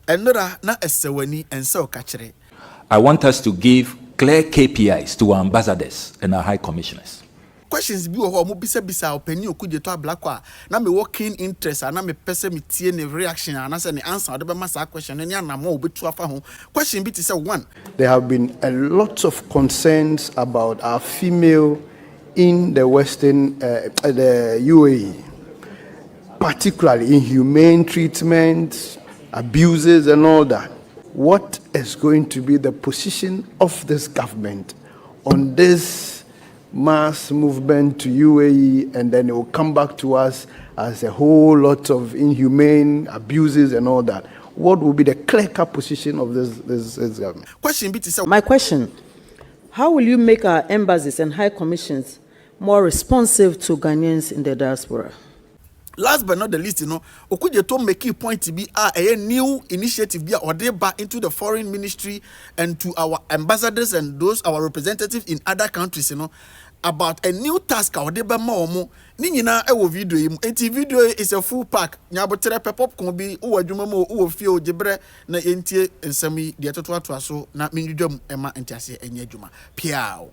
Enora na esewani ense okachere. I want us to give clear KPIs to our ambassadors and our high commissioners. Questions bi wo ho mo bisa opani Okudzeto Ablakwa na me working interest na me pese me tie ne reaction na say ne answer de be ma sa question ne anamo obetu afa ho. Question bi to say one. There have been a lot of concerns about our female in the Western, the UAE, particularly inhumane treatment, abuses and all that. What is going to be the position of this government on this mass movement to UAE, and then it will come back to us as a whole lot of inhumane abuses and all that? What will be the clear-cut position of this government? Question be to say. My question, how will you make our embassies and high commissions more responsive to Ghanaians in the diaspora? Last but not the least, Okudzeto make a point to be a new initiative or they back into the foreign ministry and to our ambassadors and those our representatives in other countries, about a new task or they ba more ni nyina e wo video yi. Enti video is a full pack. Nyabotere pepop kon bi wo adwuma mo wo fie o gibre na entie ensam yi de toto ato aso na menwudwam ema entiase enye adwuma. Piao.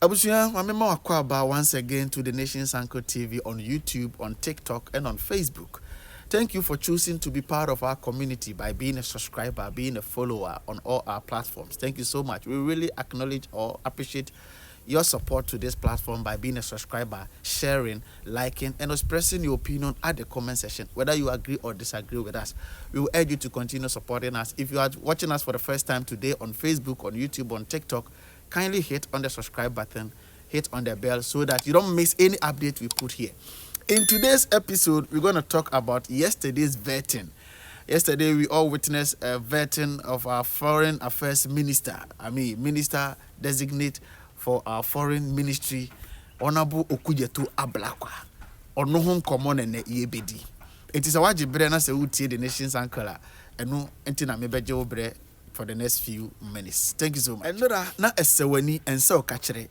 Abusia, Mama Wakwaba once again to the Nation's Anchor TV on YouTube, on TikTok, and on Facebook. Thank you for choosing to be part of our community by being a subscriber, being a follower on all our platforms. Thank you so much. We really acknowledge or appreciate your support to this platform by being a subscriber, sharing, liking, and expressing your opinion at the comment section. Whether you agree or disagree with us, we will urge you to continue supporting us. If you are watching us for the first time today on Facebook, on YouTube, on TikTok, kindly hit on the subscribe button, hit on the bell so that you don't miss any update we put here. In today's episode, we're going to talk about yesterday's vetting. Yesterday, we all witnessed a vetting of our foreign affairs minister. Minister designate for our foreign ministry, Honorable Okudzeto Ablakwa. Onohon common and yebedi. It is a wajibre na se utie the nation's anchor. Eno entina mebeje obre for the next few minutes. Thank you so much. Enora na esewani ense okachere.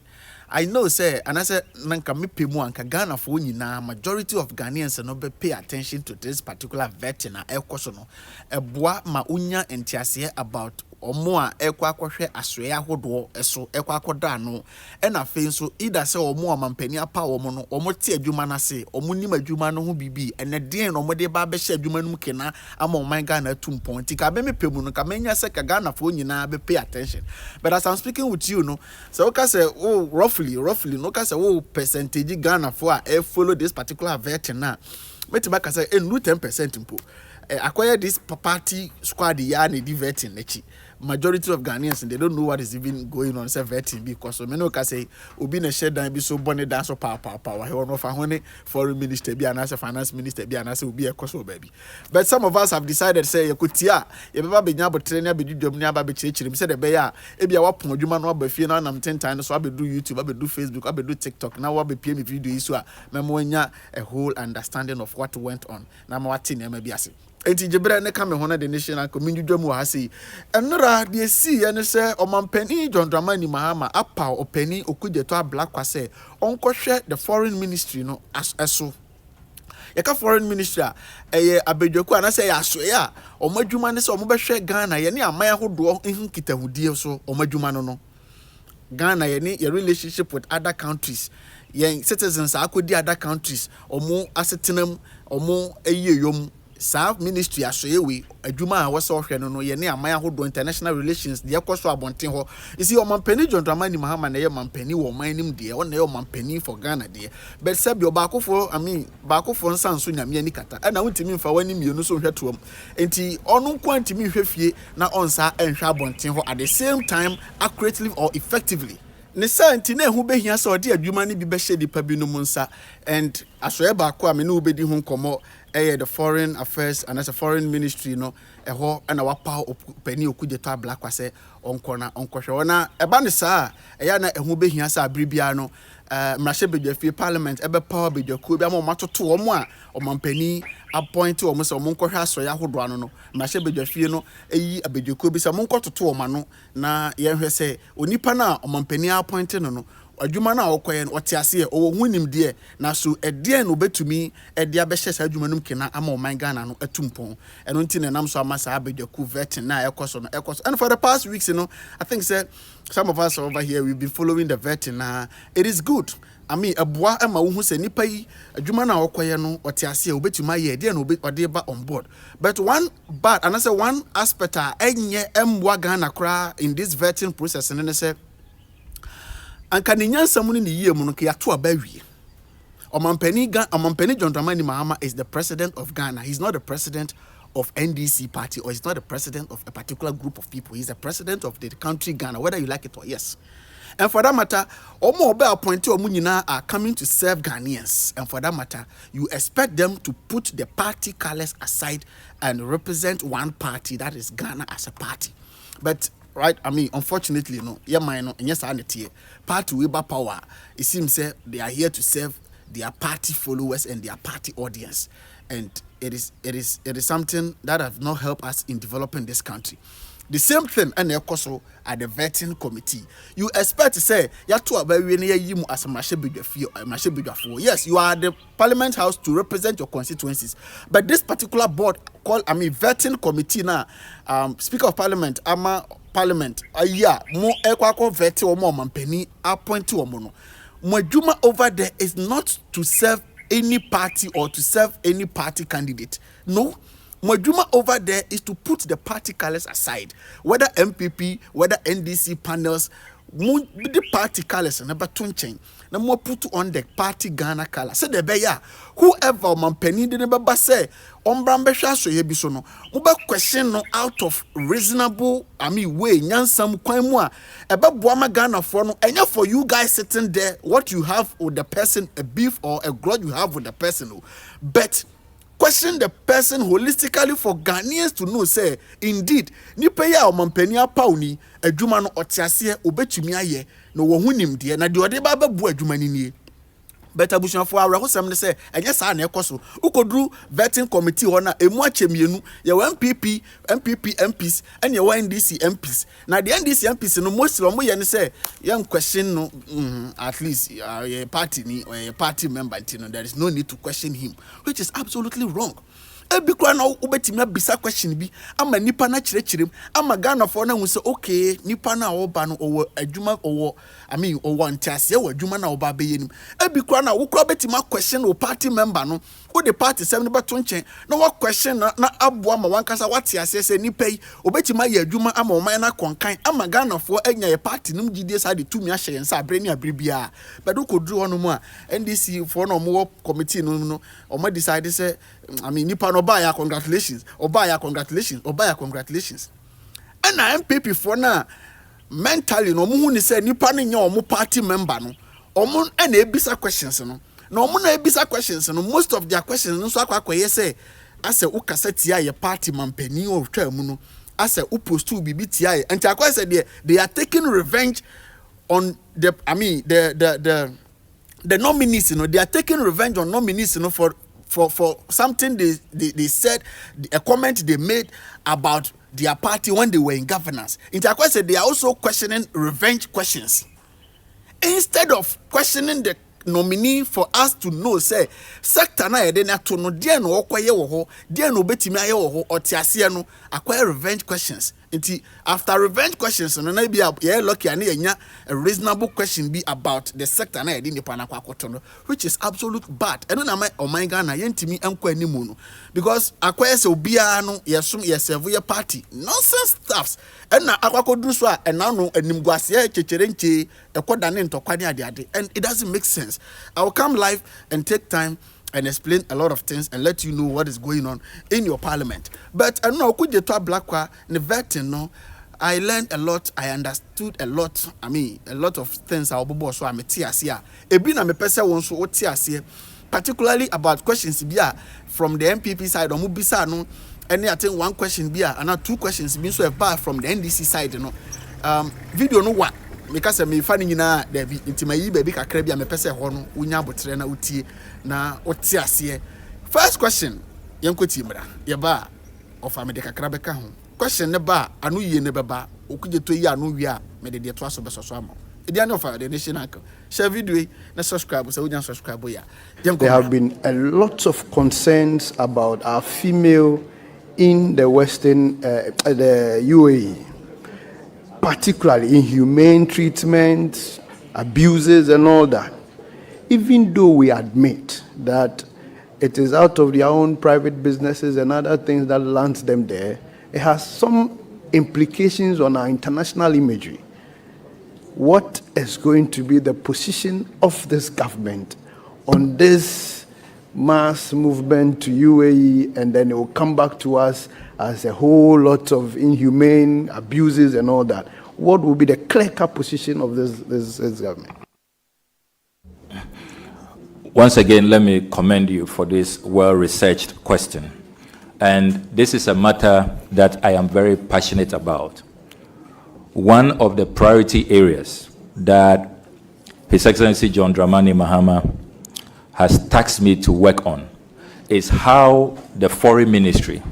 I know say and I said nanka mepemu anka Ghana for nyina majority of Ghanaians no be pay attention to this particular vetting na ekoso no. Eboa ma unya entiase about omo a ekwa akwhwe asoe ahodo eso ekwa akoda no e na fe nso ida se omo amampani apa omo no omo te adwuma na se omo nim adwuma no ho bibi ene den no omo de ba be hye adwuma no mkena ama oman Ghana tumpon ti ka be mepemu no ka menya se ka Ghana for nyina be pay attention. But as I'm speaking with you no, so ka say oh roughly no ka say oh percentage Ghana for a follow this particular vetting na metiba ka say enu 10% mpo acquire this party squad ya na di vetting nechi. Majority of Ghanaians they don't know what is even going on say vetting because so many can say obi na share dan bi so bonne dan so power he no fa hone foreign minister bi and as finance minister bi and as obi e koso baby. But some of us have decided say yakutia ye beba benya botre na bedudwam ni aba be chirechirim say de be ya e bia wapon adwuma no aba fie na nam 10 times so abedu YouTube abedu Facebook abedu TikTok na wa be pm video yi so a memo nya a whole understanding of what went on na ma wati na ma bi ase. Enti jibre ne kame hono the national community dwam ha sei enra de si ye ne se omampani John Dramani Mahama apa opani Okudzeto Ablakwa se onkohwe the foreign ministry no eso yeka foreign ministry eye abedwaku anase ya asoe a omadwuma ne se omobehwe Ghana ye ne aman ahodo nkitahudie so omadwuma no Ghana ye ne your relationship with other countries ye citizens akodi other countries omo asetenam omo eyeyom sa ministry asoyewe adwuma a wose ohwe no ye ne aman ahodo international relations de ekoso abonten ho isi omampani John Dramani Mahama na ye mampani wo man nim de o na ye mampani for Ghana de but sabi obakofo bakofo nsanso nyame ani kata na wontimi mfa wani mienu so hwe toom enti onu kwantimi hwe fie na onsa enhwe abonten ho at the same time accurately or effectively ne santi na ehu behia se odi adwuma ne bi be hye dipa bi no munsa and asoye ba ko amene obedi hu nkomo the foreign affairs and as a foreign ministry no eho na wapa opani Okudzeto Ablakwa se onkona onkohwe ona eba ne saa eya na ehu behia sa abribia no mrahye bedwafie parliament ebe power bedwaku bi ama matoto omo a omampani appoint omo se omo nkohwe asoya hodo ano no mrahye bedwafie no eyi abedwaku bi se omo nkototo omo no na ye hwe se onipa na omampani appoint no adwuma na okoye no otiase o hunim de na so ede no betumi ede abehye sa adwuma num kena ama oman Ghana no atumpon eno nti na nam so amasa abedwaku VERTING na ekoso no ekoso. And for the past weeks, I think some of us over here, we've been following the VERTING na it is good. I mean, aboa ema wo hu se nipa yi adwuma na okoye no otiase obetuma ye de na ode ba on board. But one aspect enye emwa Ghana kra in this VERTING process and say anka ne nyansa mu ne yie mu no ke yato abawie. Omampeni John Dramani Mahama is the president of Ghana. He's not the president of NDC party, or he's not the president of a particular group of people. He's the president of the country Ghana, whether you like it or yes. And for that matter, omo obe appointee omo nyina are coming to serve Ghanaians. And for that matter, you expect them to put the party colors aside and represent one party, that is Ghana as a party. But right, I mean, unfortunately, yes, party Weber power. It seems they are here to serve their party followers and their party audience, and it is something that have not helped us in developing this country. The same thing, and also at the VERTING committee. You expect to say, yes, you are the Parliament House to represent your constituencies, but this particular board called, VERTING committee now, Speaker of Parliament, Parliament, more equal VERTING or more mampeni appoint to omono. Mwajuma over there is not to serve any party or to serve any party candidate. No. Mwajuma over there is to put the party colors aside. Whether MPP, whether NDC panels, the party colors and never change. Na more put on the party Ghana color. Say the beya whoever mampeni de never say ombrambe so ye bisono. Muba question no out of reasonable way nyansam kwan mu a eba boama Ghana for no enya for you guys sitting there what you have with the person, a beef or a grudge you have with the person. But question the person holistically for Ghanaians to know say indeed nipa ya omampani apawni adwuma no otiase obetumi aye no wo hunim de na de ode ba babu adwuma ni nie. But abushon for awre hosam ne say enye sa na ekoso ukodru VERTING committee ho na emu achemienu ye MPP MPs and ye NDC MPs na the NDC MPs no most lo mo ye ne say young question no at least a party ni or a party member, there is no need to question him, which is absolutely wrong. Ebi kwa na ubetimi abisa question bi ama nipa na kirechirem ama Ghana for na hu say okay nipa na oba no owo adwuma owo owo ntase owo adwuma na oba beyenim. Ebi kwa na wo kwa betimi question o party member no wo the party sem ne beto nchen na wo question na aboa ma wankasa wate ase say nipa yi obetimi aye adwuma ama oman na konkan ama Ghana for enya ye party nim gidie sa de tumi ahye yensa abre ni abre bia bedo koduru hono mu a NDC for na omo committee no omo decide say nipa no buy congratulations. And na MPP for na mentally no mu ni say nipa no nya omo party member no omo na ebisa questions no. Na omo na ebisa questions no, most of their questions no so akwakoye say ase ukasa tia ye party mampani o twa mu no ase upostu bibi tia ye. And akwa say they are taking revenge on the the nominees, they are taking revenge on nominees, for something they said, a comment they made about their party when they were in governance. Interquest said they are also questioning revenge questions. Instead of questioning the nominee for us to know, say, sector na yede na to no dia no okoye wo ho, dia no betimi aye wo ho, otiase no acquire revenge questions. Inti after revenge questions no na be lucky and enya a reasonable question be about the sector na yede nipa na kwakoto no, which is absolute bad. Eno na my omanga na yentimi enko animu no, because acquire se obia no yesum yeserve ye party nonsense stuffs. And na akwakodu so a ena no animguase checherenche ekodane ntokwane ade, and it doesn't make sense. I will come live and take time and explain a lot of things and let you know what is going on in your parliament. But I know OKUDZETO ABLAKWA ne VERTING no, I learned a lot, I understood a lot. I mean, a lot of things I obobo so am tiasia. Ebi na me pese won so tiasia, particularly about questions bia from the MPP side or mubisa no. And I think one question be and 2 questions being so far from the NDC side, video no what because me fani na there be intimayi baby kakra bia me pese ho no unya botre na utie na otiase. First question yenkoti mra ye ba of amede kakra beka ho question ne ba anu ye ne beba OKUDZETO yi anu wi a me de to aso besoso ama The end of the nation anchor. Share video, na subscribe, so we can subscribe. Yeah. There have been a lot of concerns about our female in the Western, the UAE, particularly inhumane treatment, abuses, and all that. Even though we admit that it is out of their own private businesses and other things that lands them there, it has some implications on our international imagery. What is going to be the position of this government on this mass movement to UAE, and then it will come back to us as a whole lot of inhumane abuses and all that? What will be the clear-cut position of this government? Once again, let me commend you for this well-researched question. And this is a matter that I am very passionate about. One of the priority areas that His Excellency John Dramani Mahama has tasked me to work on is how the Foreign Ministry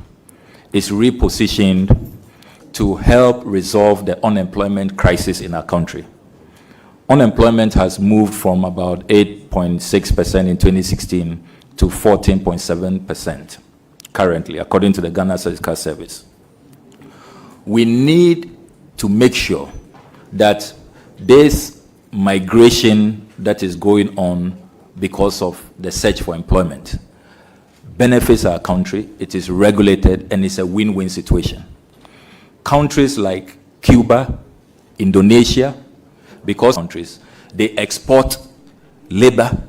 is repositioned to help resolve the unemployment crisis in our country. Unemployment has moved from about 8.6% in 2016 to 14.7% currently, according to the Ghana Statistical Service. We need to make sure that this migration that is going on because of the search for employment benefits our country, it is regulated, and it's a win-win situation. Countries like Cuba, Indonesia, because countries, they export labor,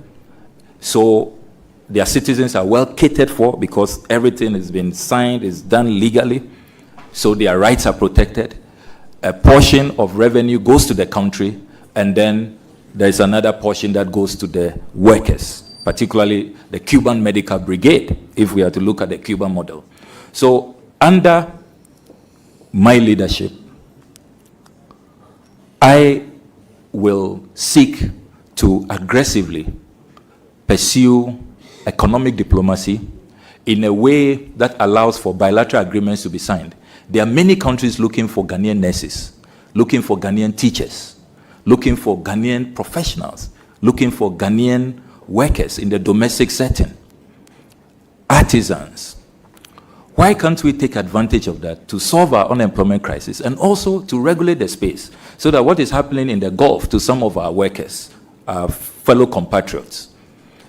so their citizens are well catered for because everything has been signed, is done legally, so their rights are protected. A portion of revenue goes to the country, and then there's another portion that goes to the workers, particularly the Cuban Medical Brigade, if we are to look at the Cuban model. So under my leadership, I will seek to aggressively pursue economic diplomacy in a way that allows for bilateral agreements to be signed. There are many countries looking for Ghanaian nurses, looking for Ghanaian teachers, looking for Ghanaian professionals, looking for Ghanaian workers in the domestic setting, artisans. Why can't we take advantage of that to solve our unemployment crisis and also to regulate the space so that what is happening in the Gulf to some of our workers, our fellow compatriots,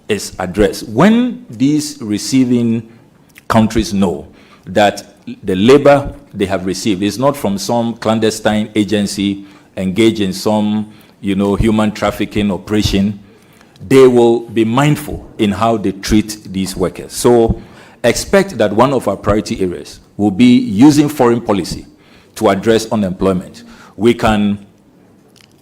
is addressed? When these receiving countries know that the labor they have received is not from some clandestine agency engaged in some, human trafficking operation, they will be mindful in how they treat these workers. So expect that one of our priority areas will be using foreign policy to address unemployment. We can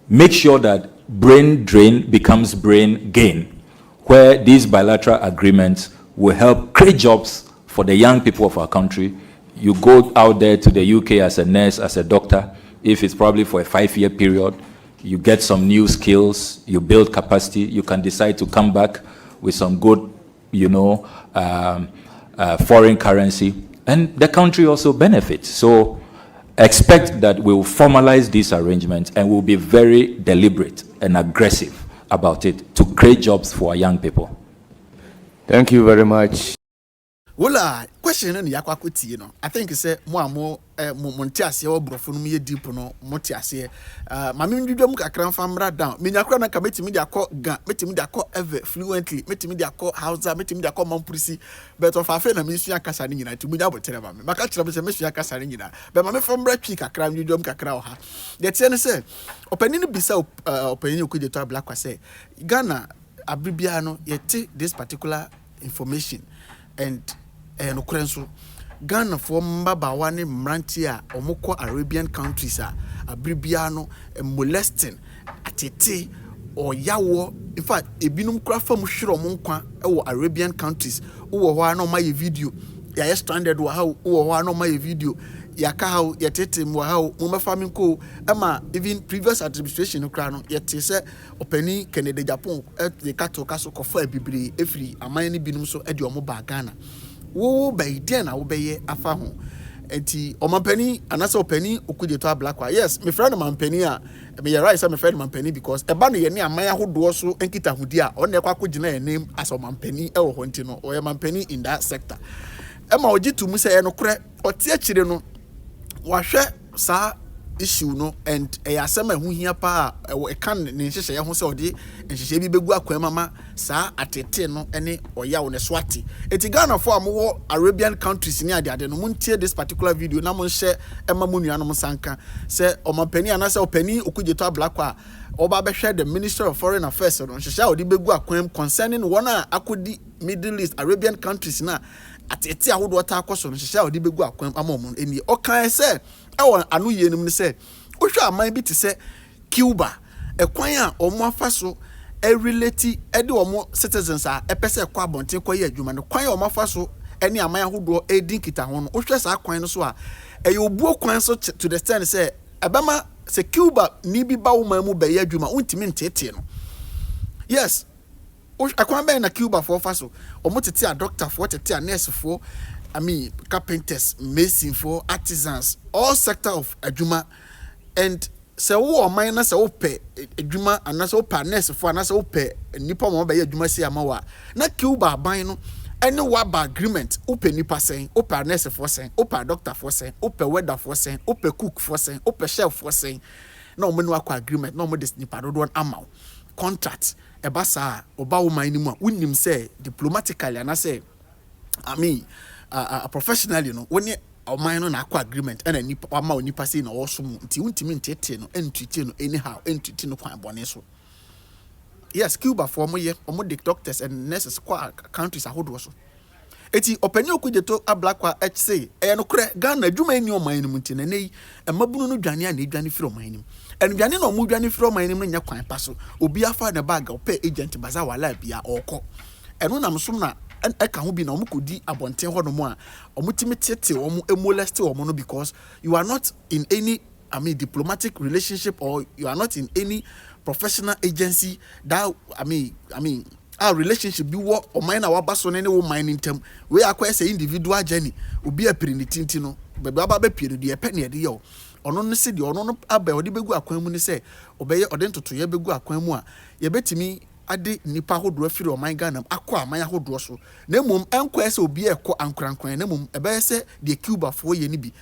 make sure that brain drain becomes brain gain, where these bilateral agreements will help create jobs for the young people of our country. You go out there to the UK as a nurse, as a doctor, if it's probably for a 5-year period, you get some new skills, you build capacity, you can decide to come back with some good, foreign currency, and the country also benefits. So expect that we will formalize these arrangements and we'll be very deliberate and aggressive about it to create jobs for our young people. Thank you very much. Well, question in Yakwakuti, I think it's a more Montiasi or Brofun me deep no Montiasi. Mammy, you don't cram from down. Minakran can make me their call, make me their call ever fluently, make me their call Hausa, make me their call Mampusi, but of our friend, Monsieur Casanina to me double tell me. Macatra was a Monsieur Casanina, but Mamma from Red Peak, a crown, you don't cacrow her. That's say, opening Bissau, opening OKUDZETO ABLAKWA say, Ghana, Abribiano, yet this particular information and Ukrenso. Ghana for Mbabawane Mrantia or Moko Arabian countries are Abribiano and molesting atete or yawo. In fact, a binum craft from Shiro Monqua or Arabian countries who are no my video. Ya stranded how no my video. Yakao yatete how Muma farming co Emma even previous administration of Crown yet say opening Canada Japan at the Kato Castle for Bibri every a mining binum so at your mobile Ghana. Wo by then I will be a fahu. enti omampani anasa opani OKUDZETO ABLAKWA. Yes, my friend mampani a me you right say my friend mampani because eba no ye ne aman ahodo so enkita hudi a on ne kwa kogina ye name as omampani e wo ho nti no o ye mampani in that sector. Ema ojitu mu say ye no kore ote akire no wahwe sa issue no and asema hu hia pa e kan ne nhyehyɛ ye ho sɛ ɔde nhyehyɛ bi begu akwan mama saa atete no ne ɔya wo ne swati eti Ghana for amwo Arabian countries ni ade no muntie this particular video na monhye ema mu nuanom sanka sɛ ɔmampani anasa opani OKUDZETO ABLAKWA oba behwe the Minister of Foreign Affairs no nhyehyɛ ɔde begu akwan concerning one a akodi Middle East Arabian countries na atete ahodo ta akoso no nhyehyɛ ɔde begu akwan amom eni ɔkan sɛ ɛwɔ anu yenim ne sɛ wohwɛ aman bi te sɛ Cuba ekwan a ɔmo afa so relate de ɔmo citizens a ɛpɛ sɛ kɔ abɔnten kɔ yɛ adwuma no kwan a ɔmo afa so ɛne aman ahodo edi nkita ho no wohwɛ saa kwan no so a ɛyɛ obuo kwan so to the stand sɛ ɛbɛma sɛ Cuba ni bi ba wo man mu bɛyɛ adwuma untimi ntete no yes akwan bɛn na Cuba for fa so ɔmo tete a doctor for tete a nurse for carpenters, mason for artisans, all sector of adwuma. And so wo mine na so pay adwuma and so pa nurse for na so pay nipa mo be adwuma si amawa. Na Cuba ban no any waba agreement open nipa sen, open nurse for sen, open doctor for sen, open weather for sen, open cook for sen, open chef for sen. No mo no akwa agreement, no mo this nipa do don amaw. Contract e ba sa oba wo man ni mu a wonim say diplomatically and I say professionally, when you or mine na akwa agreement and any ama onipa say na also nti untimi ntete no entwite no anyhow entwite no kwan bone so. Yes, Cuba for mo ye omo the doctors and nurses kwa countries ahodo so. Eti opani OKUDZETO ABLAKWA say no kre Ghana adwuma ni o man no nti na nei emabunu no dwane a na edwane firi o man nim. En dwane na omo dwane firi o man nim no nya kwan pa so. Obi afa na bag opɛ agent baza wala bia ɔkɔ. Eno na msom na eka ho bi na omukodi abonten ho no mo a omutimi tete omo emoleste omo no because you are not in any diplomatic relationship or you are not in any professional agency that our relationship be what o man na wabaso ne wo man ntem we akwa say individual journey obi apiri ni tinti no bebe aba be piri de epe ne de yo ono no se de ono no aba ode begu akwan mu ne se obeye ode ntoto ye begu akwan mu a ye betimi ade nipa hodoro afiri o man Ghana akọ aman hodoro so na mum enko ese obi ekọ ankrankran na mum ebe se de Cuba for ye ni bi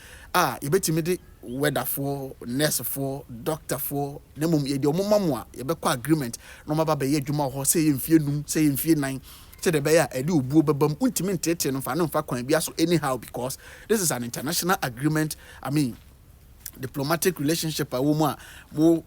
ye betimi de weather for nurse for doctor for na mum ye de omomamu a ye bekọ agreement no maba be ye adwuma ho se ye mfie num se ye mfie nan se de be ya ade obuo bebam untimi ntete no fa no fa kwan bia so anyhow because this is an international agreement diplomatic relationship a wo mu a mo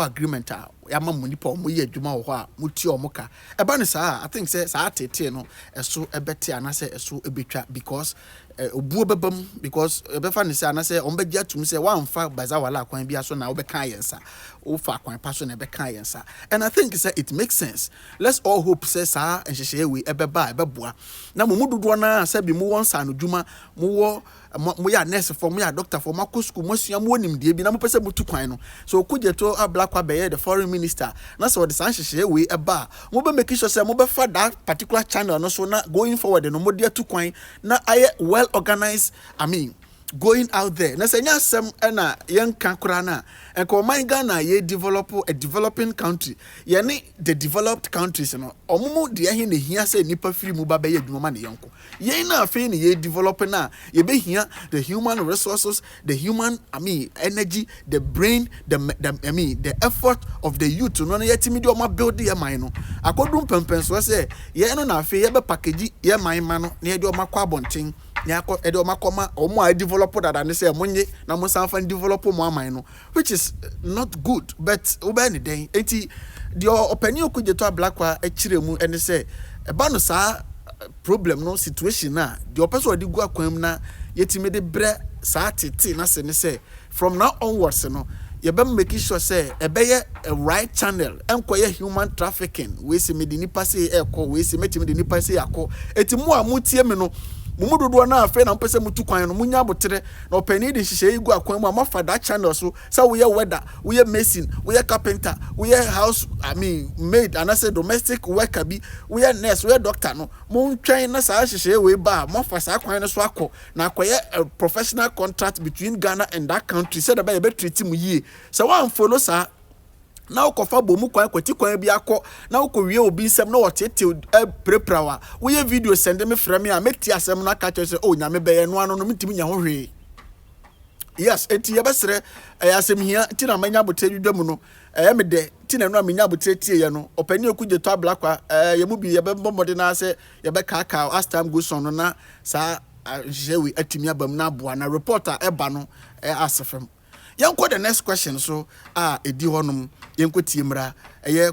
agreement a ya ma mo nipa mo ye adwuma wo ho a mo ti o mo ka e ba ne saa I think say saa tete no eso ebete anase eso ebetwa because obuo bebam because ebefa ne say anase on be gya tum say wan fa baza wala kwan bia so na wo be kan yensa wo fa kwan pa so na be kan yensa and I think say it makes sense. Let's all hope say saa enhyehyɛ we ebeba ebeboa na mo dodo na say bi mo won sa no dwuma mo ya nurse for mo ya doctor for mo school mo sua mo nim de bi na mo pese mo tu kwan no so OKUDZETO ABLAKWA be the foreign minister na so the sanhyehyɛ we eba mo be make sure say mo be fa that particular channel no so na going forward no mo de tu kwan na aye well organized going out there na senya sem na yenka kura na enko man Ghana ye develop a developing country ye ne the developed countries no omumu de he ne hia say nipa firi mu ba be ye adwuma ne yenko ye na afi ne ye develop na ye be hia the human resources, the human energy, the brain, the effort of the youth no na yetimi de o ma build ye man no akodum pempen so say ye no na afi ye be package ye man ma no na ye de o ma kwa bonten nyako edo makoma omo a develop that and say monye na mo san fan develop mo aman no which is not good but oba ni den enti the opinion OKUDZETO ABLAKWA echiremu ene say eba no sa problem no situation na the person odi gu akwam na yetime de bre sa tete na se ne say from now onwards no you be making sure say ebeye a right channel enkoye human trafficking we se me de nipa say ekọ we se metime de nipa say akọ eti mo a mutie me no Mumu do na afa na mpese mutu kwan no munya abotere na opani de hihye igu akwan mu amafa that channel so say we weather, we mason, we carpenter, we house maid and I say domestic worker bi, we nurse, we doctor no. Mo ntwen na saa hihye we ba amafa saa kwan no so akọ na akoye a professional contract between Ghana and that country say that be treat mu yie. So one follow saa na ukofa bomu kwan kwati kwan bi akọ na ukowie obi nsem na wotete preprawa we video send me frame a meti asem na ka che oh nyame be ye no ano no mitimi nya ho hwe. Yes, enti ye besere asem hia ti na manya bote dwam no me de ti na no amenya bote tie ye no opani okudzeto ablakwa ye mu bi ye be bombode na se ye be kaka as time goes on no na sa jewe atimi abam na aboa na reporter eba no asefem. Yanko the next question so edi honum yanko tiemra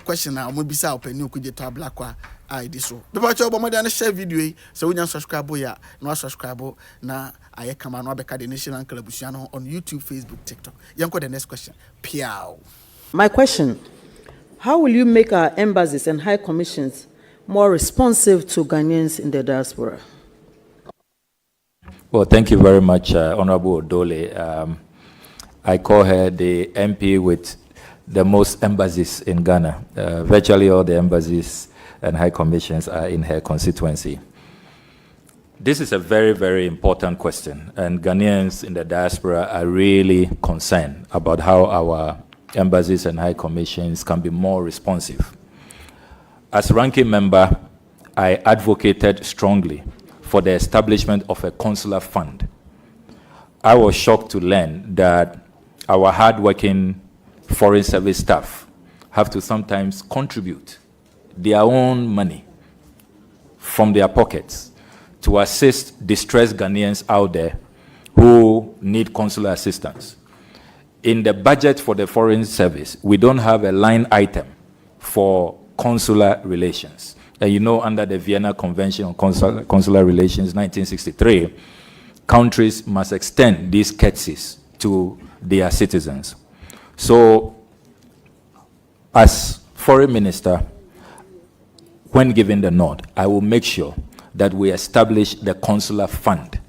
question na mo bisa opani okudzeto ablakwa edi so beba cho bo mo dey na share video yi so wonya subscribe ya na subscribe na kama no abeka the national clubusia no on YouTube, Facebook, TikTok. Yanko the next question. Piao. My question: how will you make our embassies and high commissions more responsive to Ghanaians in the diaspora? Well, thank you very much, Honorable Odole. I call her the MP with the most embassies in Ghana. Virtually all the embassies and high commissions are in her constituency. This is a very, very important question, and Ghanaians in the diaspora are really concerned about how our embassies and high commissions can be more responsive. As ranking member, I advocated strongly for the establishment of a consular fund. I was shocked to learn that our hardworking foreign service staff have to sometimes contribute their own money from their pockets to assist distressed Ghanaians out there who need consular assistance. In the budget for the foreign service, we don't have a line item for consular relations. And you know, under the Vienna Convention on Consular Relations 1963, countries must extend these courtesies to their citizens. So, as foreign minister, when given the nod, I will make sure that we establish the consular fund.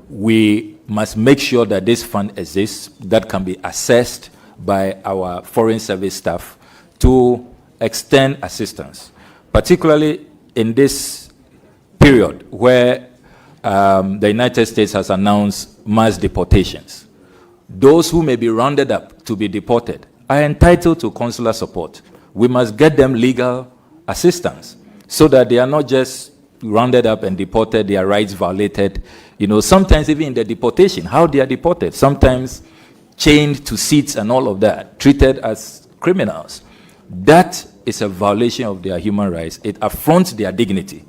We must make sure that this fund exists, that can be assessed by our foreign service staff to extend assistance, particularly in this period where the United States has announced mass deportations. Those who may be rounded up to be deported are entitled to consular support. We must get them legal assistance so that they are not just rounded up and deported, their rights violated. You know, sometimes even in the deportation, how they are deported, sometimes chained to seats and all of that, treated as criminals. That is a violation of their human rights. It affronts their dignity.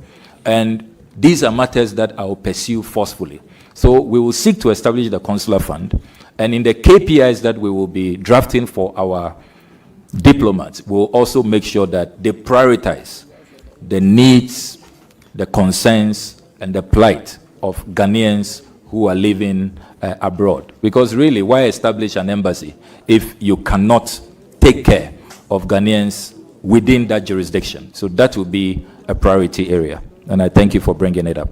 And these are matters that I will pursue forcefully. So we will seek to establish the consular fund. And in the KPIs that we will be drafting for our diplomats, we'll also make sure that they prioritize the needs, the concerns, and the plight of Ghanaians who are living abroad. Because really, why establish an embassy if you cannot take care of Ghanaians within that jurisdiction? So that will be a priority area. And I thank you for bringing it up.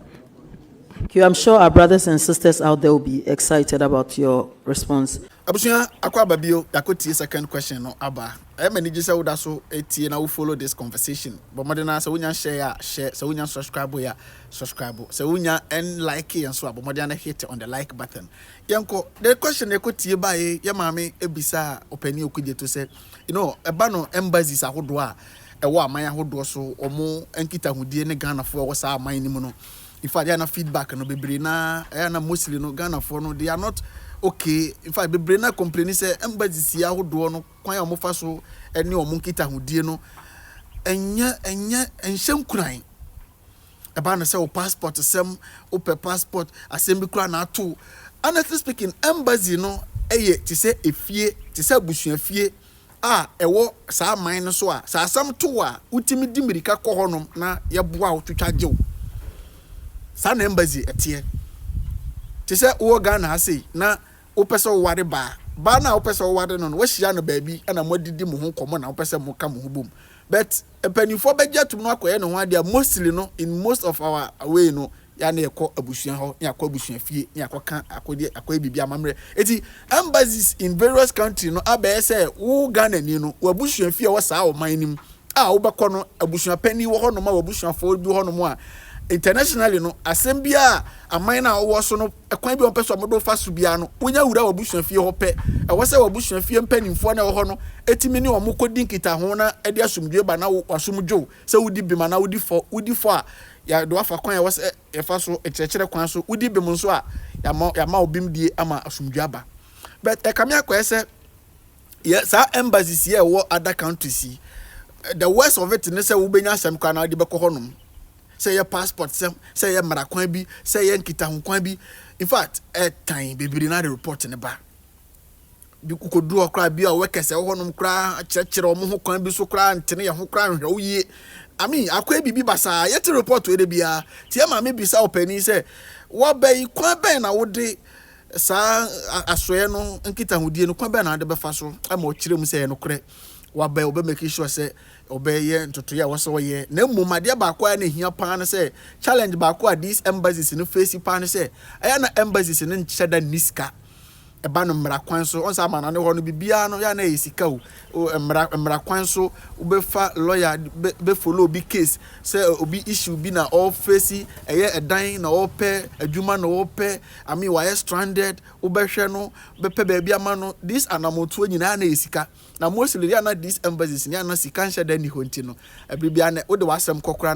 Thank you. I'm sure our brothers and sisters out there will be excited about your response. Abusuya akwa babio yakoti second question no aba. Many just say that so eti na we follow this conversation. But more than that, so we share, so we subscribe, so we and like and so. But more than hit on the like button. Yanko, the question ekoti ba ye mami ebisa openi okudzeto say, you know, eba no embassies ahodoa ewo aman ahodoa so omo enkita hudie ne Ghana fo ewo sa aman ni mu no. In fact, they are feedback no bebre na mostly no Ghana for no they are not okay. In fact, bebre na complain say embassy ya hodo no kwan ya mofa so ene o monkita hodie no enye enhyem kuran eba no say o passport sem o pe passport asem bi kura na ato. Honestly speaking, embassy no eye ti say efie ti say busuan fie ewo sa man no so sa asam to utimi di mirika kɔ honom na ye boa o twitwa gyew. San embassy etie te say wo Ghana ha sei na wo pese wo ware ba na wo pese wo ware no wo hia no baabi na modidi mo ho komo na wo pese mo ka mo ho bom. But penifo beja tum no akoye no ho ade mostly no in most of our way no ya na yɛkɔ abusua hɔ ya kɔ abusua fie ya kɔ ka akɔ bibi amamre eti embassies in various countries no abɛyɛ sɛ wo Ghana ni no wo abusua fie wɔ saa ɔman nim a wo bɛkɔ no abusua pani wɔ hɔ no ma wo abusua fo bi hɔ no mo a internationally no asɛm bia aman na wo so no ɛkwan bi on pɛ so modo fa so bia no wonya wura wo abusua fie hɔ pɛ ɛwɔ sɛ wo abusua fie mpanimfo na wɔ hɔ no etimi ne ɔmo kɔdi nkita ho na ɛde asomdwe ba na wo asomdwo sɛ wodi bima na wodi fo a ya do afa kwan ɛwɔ sɛ ɛfa so ɛkyerɛkyerɛ kwan so wodi bim nso a ya ma obim die ama asomdwe aba but ɛkame akɔɛ sɛ yɛ saa embassies yɛ wɔ other countries the worst of it ne sɛ wo benya asɛm kwan na de bɛkɔ hɔ nom say your passport say your marakwan bi say your nkita ho kwan bi in fact time bebiri na the report ne ba bi kokodu okra bi a wekese ho nom kra kyerɛkyerɛ omo ho kwan bi so kra ntene ye ho kra nhwɛ wo yie I mean akwa bibi basa yet report we de bia tie ma me bisa opani say wo bai kwan bɛn na wo de saa asoɛ no nkita ho die no kwan bɛn na de bɛfa so ama o kyerɛ mu say no korɛ wo bai obe make sure say obeye ntoto ya wose woye na mmomade ba kwa na hia pa na say challenge ba kwa these embassies no face pa na say aya na embassies no ncheda niska e ba no mmara kwan so on sa ma na ne ho no bibia no ya na yesika o mmara kwan so ubefa lawyer be follow bi case say obi issue bi na all face eye edan na all pay adwuma na all pay I mean why stranded ubehwe no be pe ba bia ma no this anamoto nyina na yesika na mostly ya na these embassies ni ana sika nhyɛ da ni honti no abibia na wo de wasɛm kokora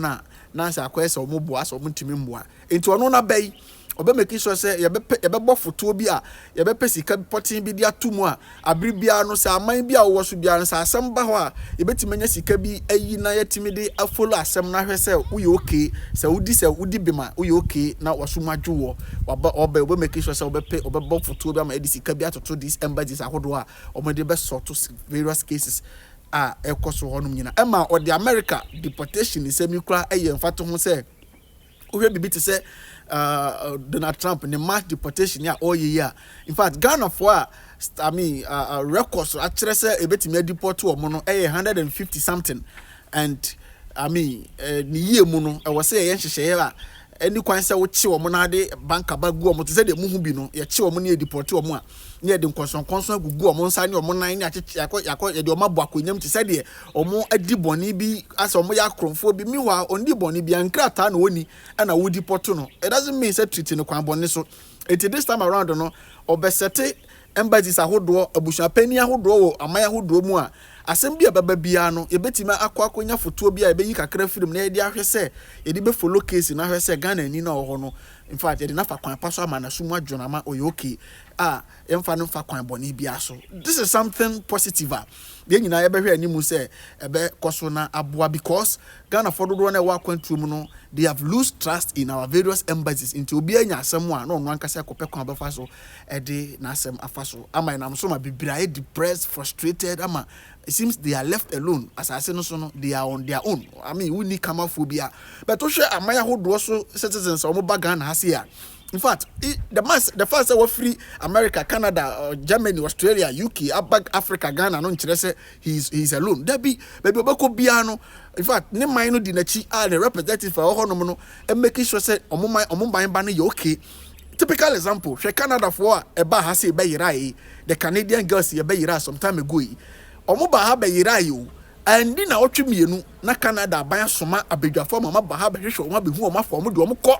na sa akwɛ sɛ ɔmo boa sɛ ɔmo ntimi mboa enti ɔno na bɛyi obe make sure say ye be bɔ foto bi a ye be pɛ sika potin bi dia tumu a abiribia no sɛ aman bi a wo so bia no sɛ asɛm ba hɔ a ye betime nya sika bi ayi na yetimi de afolo asɛm na hwɛ sɛ wo ye okay sɛ wodi bima wo ye okay na waso madwo wo obe make sure sɛ obe bɔ foto bi ama edi sika bi atoto these embassies ahodo a omo de be sort various cases a ekoso honum nyina ema o the America deportation is semi kra eye mfato ho sɛ uhwe bibi te sɛ Donald Trump ne mass deportation ya all year in fact Ghana for I mean records actually say ebetimi deport wo mo no 150 something and I mean ni year mu no e wo say ye nhyehyɛ a any kwan say wo kye wo mo na de bank abagu wo mo te say de mu hu bi no ye kye wo mo na deport wo mo a ne de nkonson agugu wo mo nsa ne wo mo nan ne yakɔ ye de wo mabo akonyam te say de wo mo adi boni bi asa wo mo ya kromfo bi mi wa ondi boni bi ankrata na woni na wo deport no it doesn't mean say treat no kwan boni so it this time around no obesete embassies ahodo abusua pani ahodo wo amaya ahodo mu a asɛm bia baba bia no yebetima akwakonya foto bia ebeyi kakra film na yedi ahwɛ sɛ yedi be follow case na ahwɛ sɛ Ghana ni na ɔhɔ no in fact yedi na fa kwan pa so ama na sumu adwonama oye okay yemfa no fa kwan bɔne bia so this is something positive de nyina yebehwɛ animu sɛ ebe koso na aboa because Ghana for dodo na wa kwantru mu no they have lost trust in our various embassies into obi anya asɛm a no no ankasa kopɛ kwan abafa so ɛde na asɛm afa so ama na so ma bibira depressed frustrated ama it seems they are left alone as I say no so no they are on their own I mean we need camophobia but to share amaya hodo so citizens omo ba Ghana ha here in fact the first were free America Canada Germany Australia UK abag Africa Ghana no nkyerɛ sɛ he's alone there be baby obako bia no in fact ne man no di na chi the representative for hɔ no no make sure say omo ban ba no ye okay. Typical example hwɛ Canada for eba ha say be yirai the Canadian girls ye be yirai some time ago omo ba ha be yirai yo andi na otwe mienu na Canada ban soma abedwafo mama ba ha be hwehwe omo be hu omo afọ omo de omo kɔ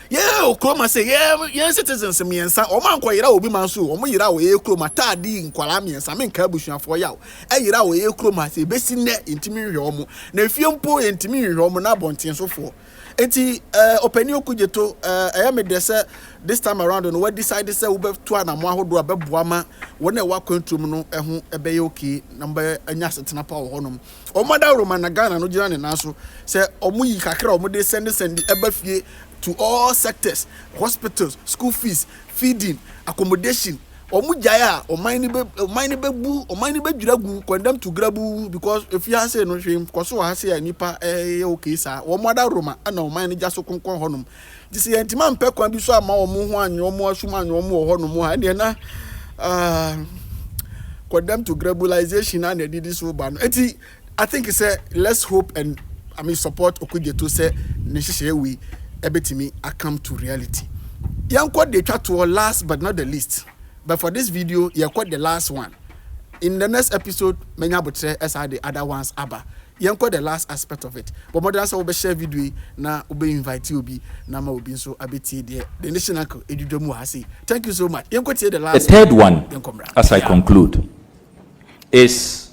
yeah okroma say yeah citizens miensa omo anko yira obi man so omo yira wo ye kroma taadi nkwala miensa me nka abusuafo yawo yira wo ye kroma say besi ne intimi hwe omo na fiempo intimi hwe omo na bonten sofo enti opani okudzeto me de say this time around no we decide say we be to anamo ahodo abeboa ma wona e wa kwantum no ho ebe okay number anya setena pa wo honom omada Roma na Ghana no gina ne naso say omo yi kakra omo de send eba fie to all sectors, hospitals, school fees, feeding, accommodation. Omujaya, o mine be jiragu, condemn to grabu because if you say no shame, koso ha say nipa okay sir. O mother Roma, and o mine just so kon honum. This is antiman pe kwan bi so ama o mu ho anyo mo asuma anyo mo ho no mo ha de na condemn to grabulization and they did this so ban. I think it's let's hope and I mean support Okudzeto say ne hyehyɛ we ebetimi I come to reality. Yanko de chat to last but not the least. But for this video, you quote the last one. In the next episode, many would say as are the other ones aba. Yanko the last aspect of it. But more than so we share video na we invite you be na ma obi so abeti the national edudomu hasi. Thank you so much. Yanko tie the last. The third one, as I conclude, is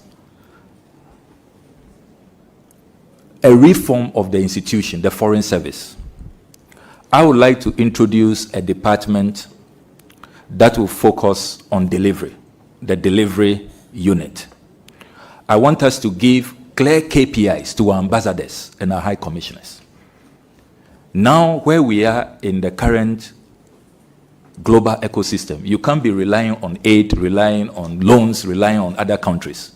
a reform of the institution, the Foreign Service. I would like to introduce a department that will focus on delivery, the delivery unit. I want us to give clear KPIs to our ambassadors and our high commissioners. Now, where we are in the current global ecosystem, you can't be relying on aid, relying on loans, relying on other countries.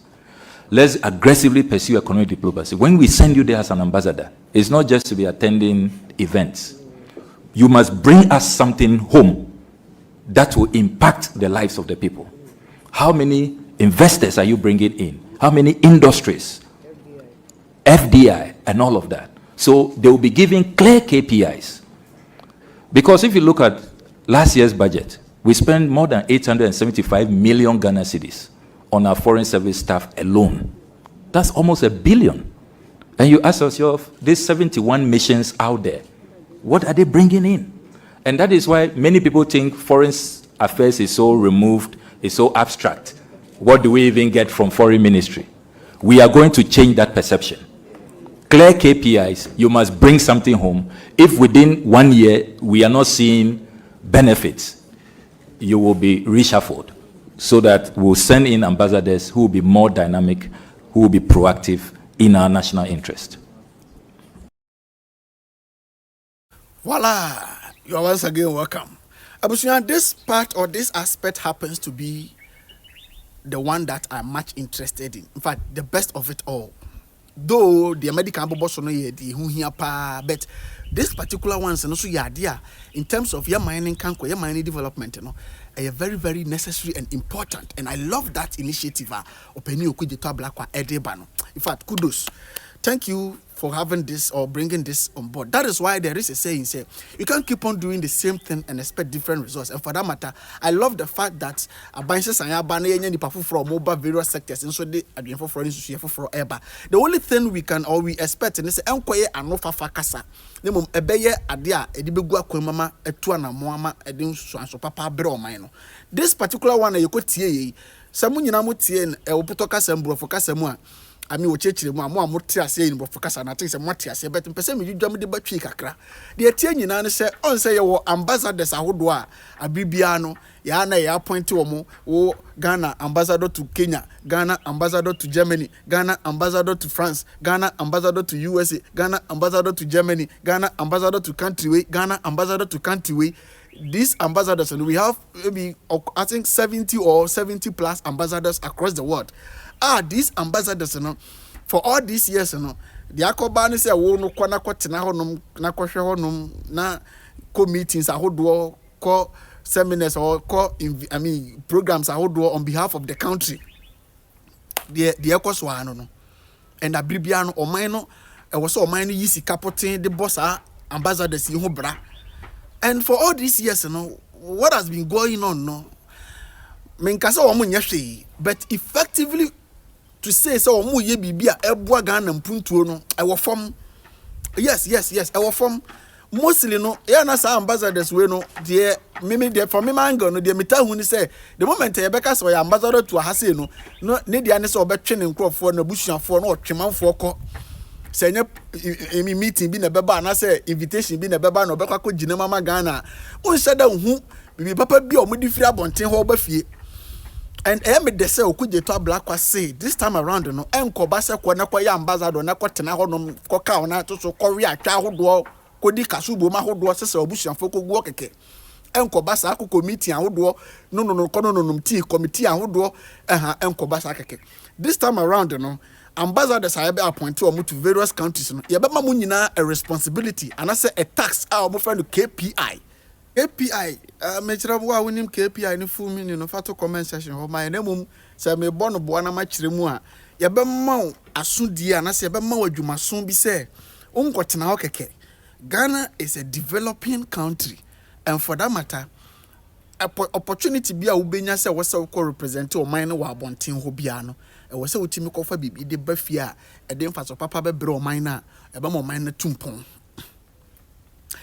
Let's aggressively pursue economic diplomacy. When we send you there as an ambassador, it's not just to be attending events. You must bring us something home that will impact the lives of the people. How many investors are you bringing in? How many industries? FDI and all of that. So they will be giving clear KPIs. Because if you look at last year's budget, we spent more than 875 million Ghana cedis on our foreign service staff alone. That's almost $1 billion. And you ask yourself, these 71 missions out there, what are they bringing in? And that is why many people think foreign affairs is so removed, is so abstract. What do we even get from foreign ministry? We are going to change that perception. Clear KPIs, you must bring something home. If within 1 year we are not seeing benefits, you will be reshuffled, so that we'll send in ambassadors who will be more dynamic, who will be proactive in our national interest. Voila! You are once again welcome. Abusuan, this part or this aspect happens to be the one that I'm much interested in. In fact, the best of it all. Though the American boss no ye di hu hia pa, but this particular one so so idea in terms of your mining kanko, your mining development, you know, are very, very necessary and important. And I love that initiative. OKUDZETO ABLAKWA Edebano. In fact, kudos. Thank you for having this or bringing this on board. That is why there is a saying, say, you can't keep on doing the same thing and expect different results. And for that matter, I love the fact that from mobile various sectors and so they are for ever. The only thing we can or we expect is enquire and no fakasa. Nemum ebeye adia edibegua kwemama etuana moama edin so papa bro mine. This particular one you could tie samu nyina mo tie e oputoka sembro fokasa mu a ami wo chechire mu amo amote ase ni fokasa na think say mote ase bet mpese me dwam de batwi kakra de tie nyina ne se on se ye wo ambassadors ahodo a abibia no ya na ya appoint wo Ghana ambassador to Kenya, Ghana ambassador to Germany, Ghana ambassador to France, Ghana ambassador to USA, Ghana ambassador to Germany, Ghana ambassador to country way, Ghana ambassador to country way. These ambassadors, and we have maybe I think 70 or 70 plus ambassadors across the world. These ambassadors, you know, for all these years, you know, the akobani say wo no kwana kwatena honum na kwhwe honum na co meetings ahodo ko seminars or programs ahodo on behalf of the country. The ekoswa no and abribia no oman no e wo so oman no yisi capotin the boss ambassadors yi ho bra. And for all these years, you know, what has been going on, no, but effectively to say so, ye bibia ebwa Ghana mpuntuo no, I was from, yes, I was from mostly no, na sa ambassadors we no, dear, mimi dear from me mango no, dear mita who say the moment a beka so ambassador to a hase no, need the answer or training crop for no bush and for no chiman for. Say meeting be na beba na say invitation be na beba no bekwa ko gina mama Ghana on shada hu bibi papa bi o mudi firi abonten ho ba fie and me de say OKUDZETO ABLAKWA say this time around no enkoba se ko na ko ya ambassador na ko tena ho no ko ka ona to so ko wi atwa hodo ko di kasubo ma hodo se se obusuafo ko guo keke enkoba sa akoko meeting ahodo no committee ahodo enkoba sa keke this time around no ambassadors are appointed to various countries. You have a responsibility and I say a tax. Our friend KPI. KPI. Metrabua winning KPI in full meaning of fato comment session. My name say me born buana machiremua. You have a asudi and I say, Bama, you must soon be say, Uncotina okeke. Ghana is a developing country, and for that matter, opportunity be a ubenya se wasa uko represent o man wa abonten ho bia no e wasa utimi ko fa bibi de bafia e de mfa so papa be bre o man na e ba mo man na tumpon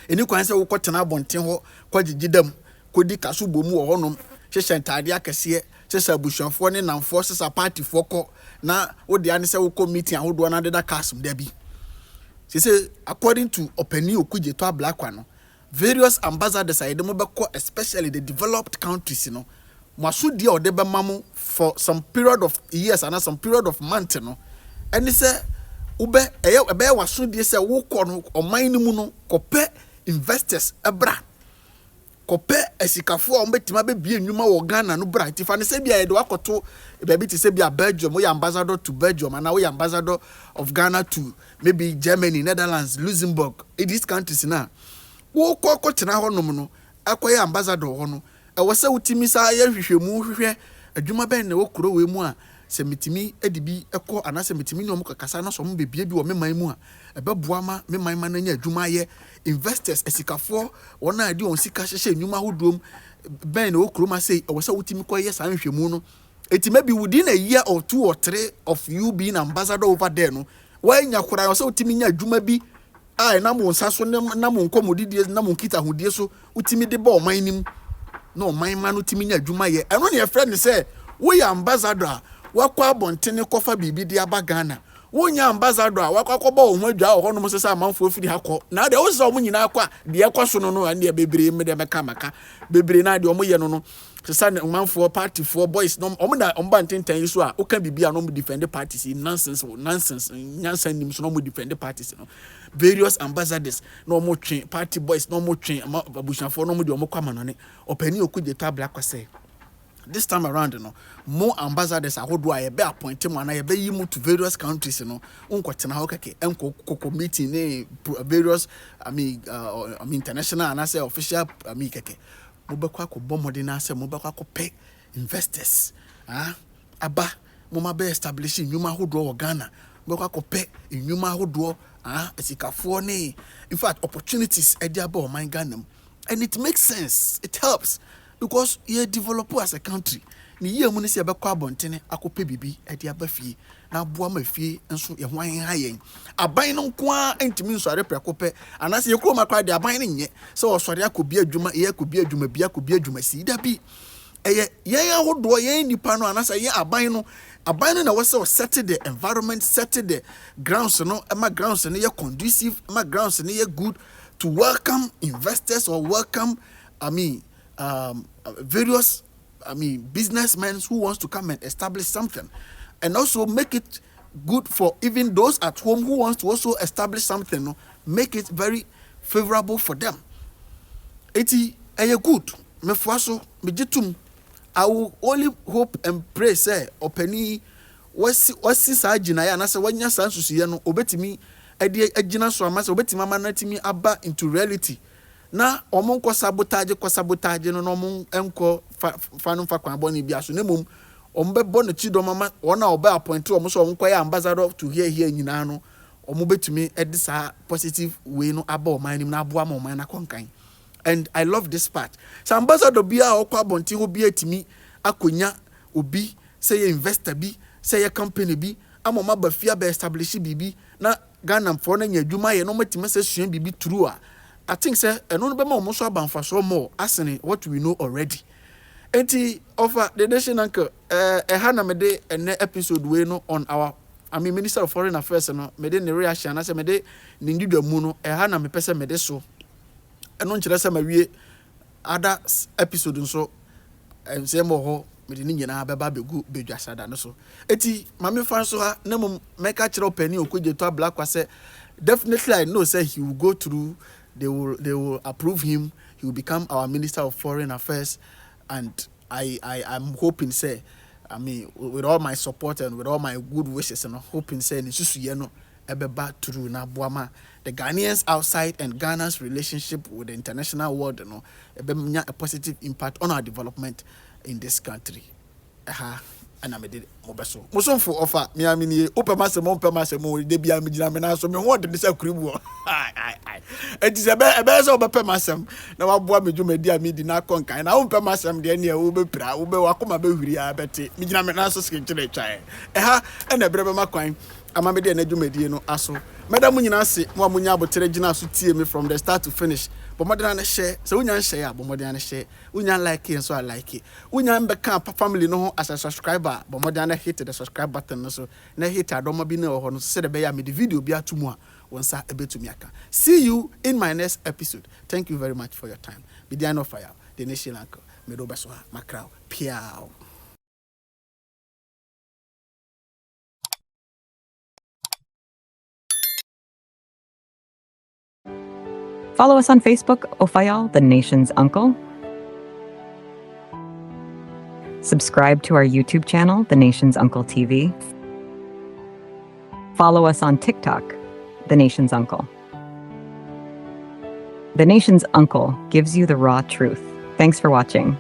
eni kwan se uko tena abonten ho kwagigidam kodi kaso bomu wo honom hyehyɛ ntade akɛseɛ sesa abusuafo ne namfo sesa party foko na wo de ane se uko meeting ahodo na de da kasum da bi say according to Openi OKUDZETO ABLAKWA no various ambassadors are especially the developed countries, you know. Masudi or deba mamu for some period of years and some period of months, you know. And he said, ube wasudi se wukon or mine muno kope investors ebra. Kope esikafu ombe timabe bi enuma wo Ghana no bra. Tifani se bia edo akoto baby to say bia Belgium, we ambassador to Belgium and now we ambassador of Ghana to maybe Germany, Netherlands, Luxembourg. In these countries now. Wo ko tena ho nom no akoye ambassador ho no e wo se utimi sa ye hwehwemu hwehwe adwuma ben na wo kuro we mu a se mitimi edibi eko ana se mitimi no mo kakasa na so mo bebie bi wo meman mu a ebeboa ma meman ma na nya adwuma ye investors esikafo wona ade on sika hyehye enwuma hoduom ben na wo kuro ma say e wo se utimi ko ye sa hwehwemu no eti maybe within a year or 2 or 3 of you being ambassador over there no wa nya kura wo se utimi nya adwuma bi na mo nsa so na mo nkomodidie na mo nkita hodie so utimi de ba oman nim na oman ma no timi nya adwuma ye eno ne friend ne say we ambassador wakwa abontene kofa bibi de aba Ghana wo nya ambassador wakwa koba ho adwa ho no mo sesa amanfo firi hakọ na de wo se omo nyina akwa de ekwaso no no ane bebre me de meka maka bebre na de omo ye no no sesa amanfo party for boys no omo da omba ntentan yi so a o ka bibi a no mo defend parties nonsense nyansan nim so no mo defend parties no various ambassadors no mo twen party boys no mo twen abusuafo no mo de omo kwama no ne Openi OKUDZETO ABLAKWA say this time around, you know, more ambassadors are who I be appointed man. I be you to various countries, you know. Unkotena hokake, unko meeting various, international and I say official, keke. Mubekwa ko bomodina say mubekwa ko pay investors, aba muma be establishing nyuma hodo Ghana. Mubekwa ko pay nyuma hodo esikafo ne. In fact, opportunities ediabo my Ghana, and it makes sense. It helps. Because you develop as a country. Ni ye mu ne se be kwa abontene akope bibi e de abafie na boa mafie enso ye hwan hayen aban no nkoa entimi nsore prekope anase ye kro makwa de aban ne nye se osore akobi adwuma ye akobi adwuma bi akobi adwuma si da bi eye ye ahodo ye nipa no anase ye aban no na wose set the environment, set the grounds no ma grounds no ye conducive, ma grounds no ye good to welcome investors or welcome various businessmen who wants to come and establish something, and also make it good for even those at home who wants to also establish something, no? Make it very favorable for them. Eti eye good me fuaso me jitum. I will only hope and pray say Openi wasi sa agina ya na se wanya sa nsusuye no obetimi ade agina so amase obetimi amanatimi aba into reality. Na omon ko sabotage no omon enko fanu fa kwan boni bia so na mum ombe bo no chido mama ona oba appoint omon so omon ya ambassador to here nyina no omon betumi edisa positive way no aba oman nim na aboa ma oman na konkan. And I love this part. So ambassador bia okwa abonti ho bia timi akonya obi say investor bi say company bi amoma ba fia be establish bibi na Ghana for na nya adwuma ye no matimi say sua bibi true a I think say eno be ma omo so abanfa so more asene what we know already. Enti offer the nation uncle na me de ene episode we no on our Minister of Foreign Affairs no me de ne reaction na say me de ne ndidwa mu no na me pese me de so eno nkyere say ma wie other episode nso say mo ho me de nyina beba begu bedwasada no so eti mame fan so ha na mum meka kire Openi OKUDZETO ABLAKWA say definitely I know say he will go through. They will approve him. He will become our Minister of Foreign Affairs, and I'm hoping say, with all my support and with all my good wishes, and hoping say, Nisusu ebeba through na buama the Ghanaians outside and Ghana's relationship with the international world, a positive impact on our development in this country. and I made Mobeso. Musonfo offer me amini open masemo de bia me gina me na so me ho de se kuribu. It is a better over pemasem. Now I boa me dwumadi a me di na konkan na open masem de ne wo be pra wo be wakoma be huri a beti me gina me na so sketch chai. Eha e na brebe makwan ama me de na dwumadi no aso. Madam nyina se mo amunya abotere gina so tie me from the start to finish. But more than a share, so we share, but more than a share, we like it, and so I like it. We become family no as a subscriber, but more than a hit the subscribe button, so na hit I don't be no or say the bay me the video be to more once I able to miaka. See you in my next episode. Thank you very much for your time. Be the no fire, the nation uncle, Medobaswa, Macrow, Piao. Follow us on Facebook, Ofayal, the nation's uncle. Subscribe to our YouTube channel, The Nation's Uncle TV. Follow us on TikTok, The Nation's Uncle. The Nation's Uncle gives you the raw truth. Thanks for watching.